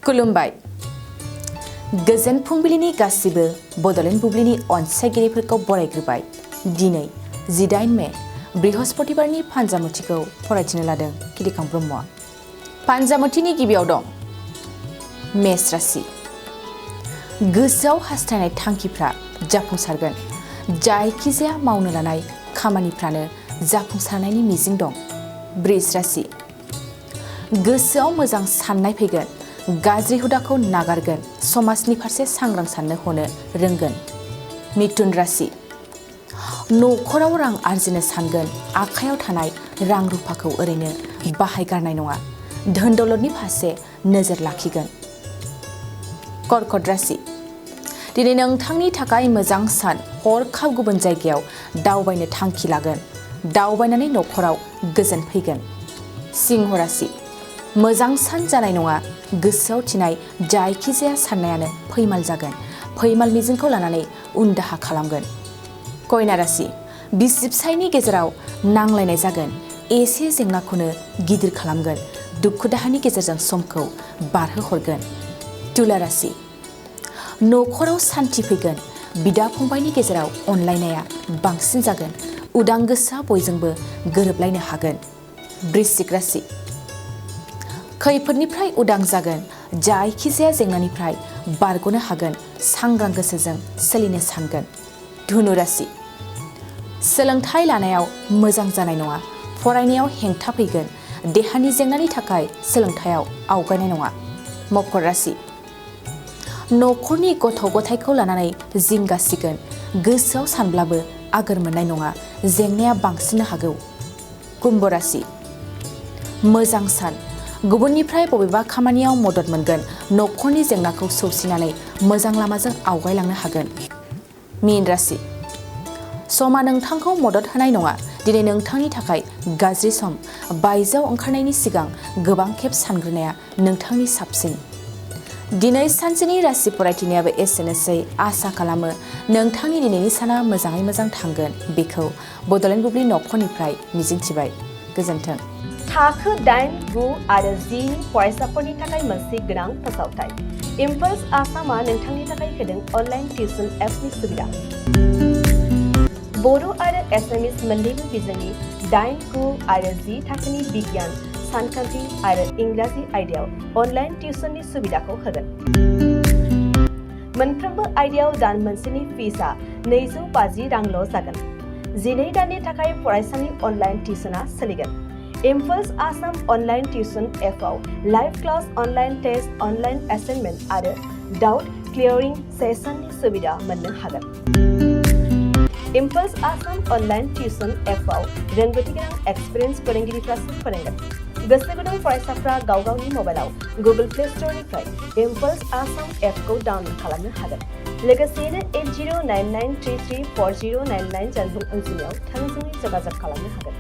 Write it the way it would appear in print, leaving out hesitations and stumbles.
खुलुमबाय। गोजोन फुंबिलिनि गासिबो बड'लेण्ड बुब्लिनि अनसायगिरिफोरखौ बरायग्रोबाय। दिनै 18 मे बृहस्पतिबारनि फान्जामुथिखौ फरायथिनो लादों खिलिखां ब्रह्मआ। फान्जामुथिनि गिबियाव दं मेष राशि। गोसोआव हास्थायनाय थांखिफ्रा जाफुंसारगोन। जायखिजाया मावनो लानाय खामानिफ्रानो जाफुंसारनायनि मिजिं दं। बृष राशि। गोसोआव मोजां साननाय फैगोन। गाज्रि हुदाखौ नागारगोन। समाजनि फारसे सांग्रां साननो हनो रोंगोन। मिथुन राशि। न'खराव रां आरजिनो सानगोन। आखायाव थानाय रां रुफाखौ ओरैनो बाहायगारनाय नङा। धोन दौलतनि फारसे नोजोर लाखिगोन। कर्कट राशि। दिनै नोंथांनि थाखाय मोजां सान। हरखाब गुबुन जायगायाव दावबायनो थांखि लागोन। दावबायनानै न'खराव गोजोन फैगोन। सिंह राशि। मोजां सान जानाय नङा। गोसोआव थिनाय जायखिजाया साननायानो फैमाल जागोन। फैमाल मिजिंखौ लानानै उनदाहा खालामगोन। कन्या राशि। बिसि फिसायनि गेजेराव नांलायनाय जागोन। एसे जेंनाखौनो गिदिर खालामगोन। दुखु दाहानि गेजेरजों समखौ बारहोहरगोन। तुला राशि। न'खराव सान्थि फैगोन। बिदा फंबायनि गेजेराव अनलायनाया बांसिन जागोन। उदां गोसोआ बयजोंबो गोरोबलायनो हागोन। वृश्चिक राशि। खैफोदनिफ्राय उदां जागोन। जायखिजाया जेंनानिफ्राय बारग'नो हागोन। सांग्रां गोसोजों सोलिनो सानगोन। धनु राशि। सोलोंथाइ लानायाव मोजां जानाय नङा। फरायनायाव हेंथा फैगोन। देहानि जेंनानि थाखाय सोलोंथायाव आवगायनाय नङा। मकर राशि। न'खरनि गथ' गथायखौ लानानै जिंगासिगोन। गोसोआव सानब्लाबो आगोर मोननाय नङा। जेंनाया बांसिननो हागौ। कुम्भ राशि। मोजां सान। गुबुननिफ्राय बबेबा खामानियाव मदद मोनगोन। न'खरनि जेंनाखौ सौसिनानै मोजां लामाजों आवगायलांनो हागोन। मीन राशि। समा नोंथांखौ मदद होनाय नङा। दिनै नोंथांनि थाखाय गाज्रि सम। बायजोआव ओंखारनायनि सिगां गोबां खेब सानग्रोनाया नोंथांनि साबसिन। दिनै सानसेनि राशि फरायथिनायाबो एसेनोसै। आसा खालामो नोंथांनि दिनैनि साना मोजाङै मोजां थांगोन। बेखौ बड'लेण्ड बुब्लि न'खरनिफ्राय मिजिंथिबाय। गोजोन्थों। थाखो 8, 9 आरो 10 नि फरायसाफोरनि थाखाय मोनसे गोनां फोसावथाय। इम्पल्स आसामआ नोंथांनि थाखाय होदों अनलाइन टिउसन एप्सनि सुबिदा। बर' आरो एसामिस मोन्नैबो बिजोंनि 8, 9 आरो 10 थाखोनि बिगियान, सानखान्थि आरो इंराजि आयदायाव अनलाइन टिउसननि सुबिदाखौ होगोन। मोनफ्रोमबो आयदायाव दान मोनसेनि फिसआ 250 रांल' जागोन। 12 दाननि थाखाय फरायसानि अनलाइन टिउसनआ सोलिगोन। इम्पल्स आसाम अनलाइन टिउसन एपआव live class, online test, online assignment आरो डाउट क्लियारिं सेसननि सुबिदा मोननो हागोन। इम्पल्स आसाम अनलाइन टिउसन एपआव रोंगौथि गोनां एक्सपिरियेन्स फोरोंगिरिफ्रासो फोरोंगोन। गोसो गुदुं फरायसाफ्रा गाव गावनि मबाइलाव गुगोल प्ले स्ट'रनिफ्राय इम्पल्स आसाम एपखौ डाउनल'ड खालामनो हागोन। लोगोसेयैनो 8099334099 जानबुं अनजिमायाव थोंजोङै जगाजग खालामनो हागोन।